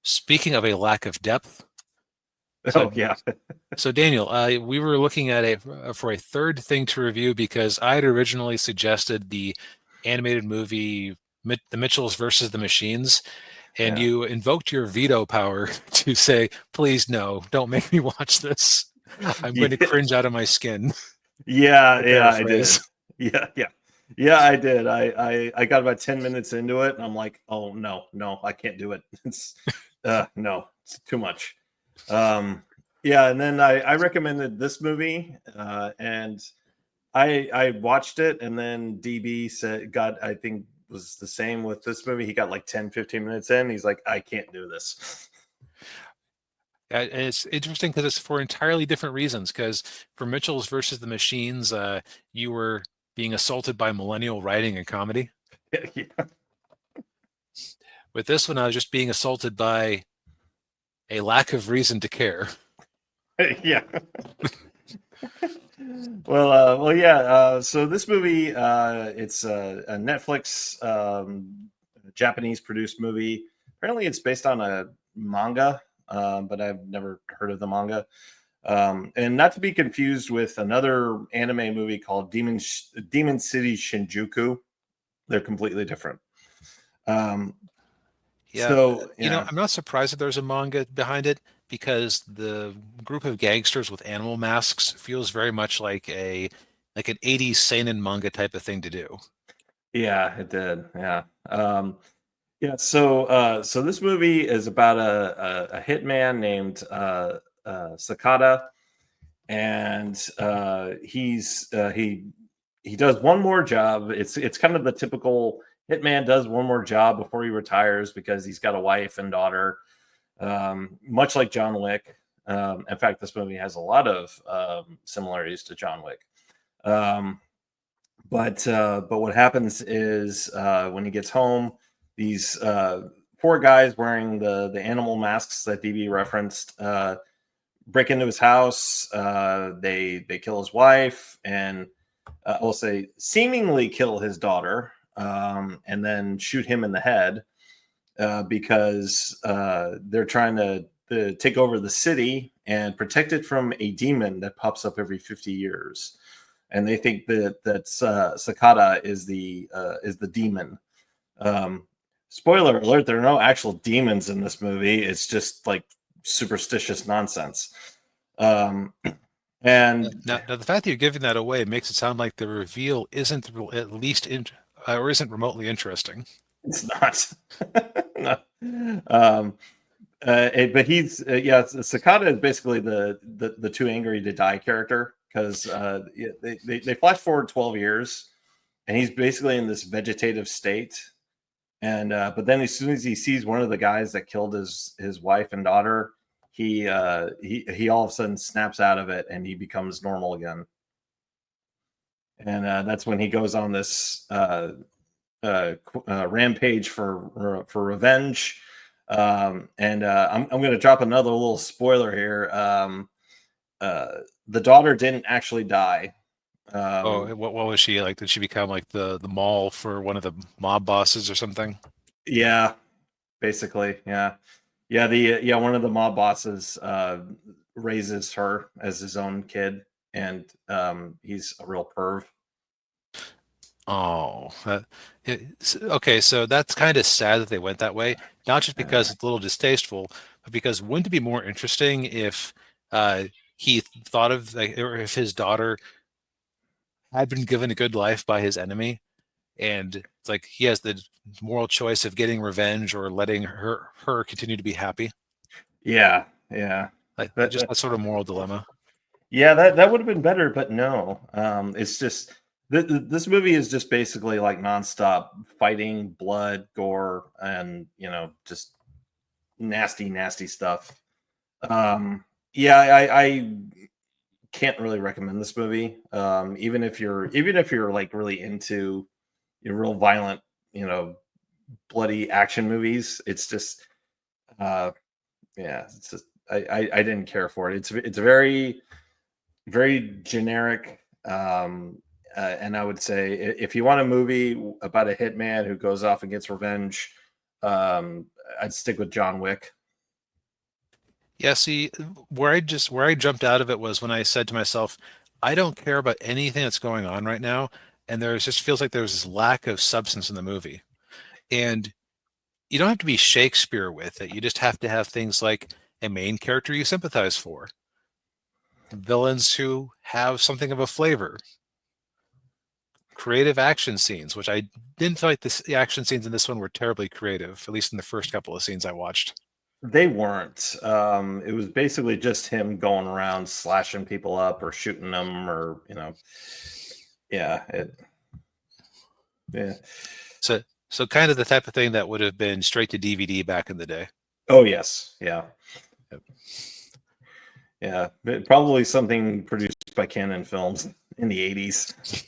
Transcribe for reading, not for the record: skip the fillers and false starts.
Speaking of a lack of depth, Oh so yeah. so Daniel, we were looking at for a third thing to review because I had originally suggested the animated movie The Mitchells versus the Machines, and Yeah. you invoked your veto power to say, "Please no, don't make me watch this. I'm going to Yeah. cringe out of my skin." Yeah, To yeah, I paraphrase. did. Yeah, yeah. Yeah, I did. I got about 10 minutes into it and I'm like, "Oh no, no, I can't do it." It's no, it's too much. Um yeah, and then I recommended this movie and I watched it, and then DB said got I think was the same with this movie. He got like 10-15 minutes in. He's like, "I can't do this." And it's interesting because it's for entirely different reasons. Because for Mitchell's versus the Machines, you were being assaulted by millennial writing and comedy. Yeah. With this one, I was just being assaulted by a lack of reason to care. Yeah. Well, yeah. So this movie, it's a Netflix Japanese produced movie. Apparently, it's based on a manga, but I've never heard of the manga. And not to be confused with another anime movie called Demon City Shinjuku. They're completely different. Um, Yeah, yeah, I'm not surprised that there's a manga behind it because the group of gangsters with animal masks feels very much like an 80s seinen manga type of thing to do. yeah, it did. Yeah. Yeah, so this movie is about a hitman named Sakata, and he does one more job. It's kind of the typical hitman does one more job before he retires because he's got a wife and daughter, much like John Wick. In fact, this movie has a lot of similarities to John Wick. Um, but what happens is when he gets home, these four guys wearing the animal masks that DB referenced break into his house. They kill his wife and I'll say seemingly kill his daughter, and then shoot him in the head because they're trying to take over the city and protect it from a demon that pops up every 50 years, and they think that Sakata is the demon. Um, Spoiler alert: there are no actual demons in this movie. It's just like superstitious nonsense. Um, and Now the fact that you're giving that away makes it sound like the reveal isn't at least or isn't remotely interesting. it's not. No. Um, but he's yeah, Sakata is basically the too angry to die character because yeah, they flash forward 12 years and he's basically in this vegetative state. And but then as soon as he sees one of the guys that killed his wife and daughter, he all of a sudden snaps out of it and he becomes normal again. And that's when he goes on this rampage for revenge. And I'm going to drop another little spoiler here. Uh, the daughter didn't actually die. Oh, Um, what was she like? Did she become like the mall for one of the mob bosses or something? yeah, basically, yeah, yeah. One of the mob bosses raises her as his own kid, and he's a real perv. Oh, okay. So that's kind of sad that they went that way. Not just because Uh, it's a little distasteful, but because wouldn't it be more interesting if uh, he thought of like, or if his daughter had been given a good life by his enemy, and it's like he has the moral choice of getting revenge or letting her continue to be happy. yeah, yeah. Like That, just that, that sort of moral dilemma. Yeah, that would have been better, but no. It's just this movie is just basically like nonstop fighting, blood, gore, and just nasty, nasty stuff. Yeah, I can't really recommend this movie. Even if you're like really into your real violent, you know, bloody action movies, it's just uh yeah, it's just I didn't care for it. It's very very generic. And I would say if you want a movie about a hitman who goes off and gets revenge, I'd stick with John Wick. Yeah, see, where I jumped out of it was when I said to myself, I don't care about anything that's going on right now, and there's just feels like there's this lack of substance in the movie. And you don't have to be Shakespeare with it. You just have to have things like a main character you sympathize for, villains who have something of a flavor, creative action scenes, which I didn't feel like the action scenes in this one were terribly creative, at least in the first couple of scenes I watched. They weren't. It was basically just him going around slashing people up or shooting them, or yeah, yeah. So, so kind of the type of thing that would have been straight to DVD back in the day. Oh yes, yeah, Yep. yeah. Probably something produced by Canon Films in the '80s.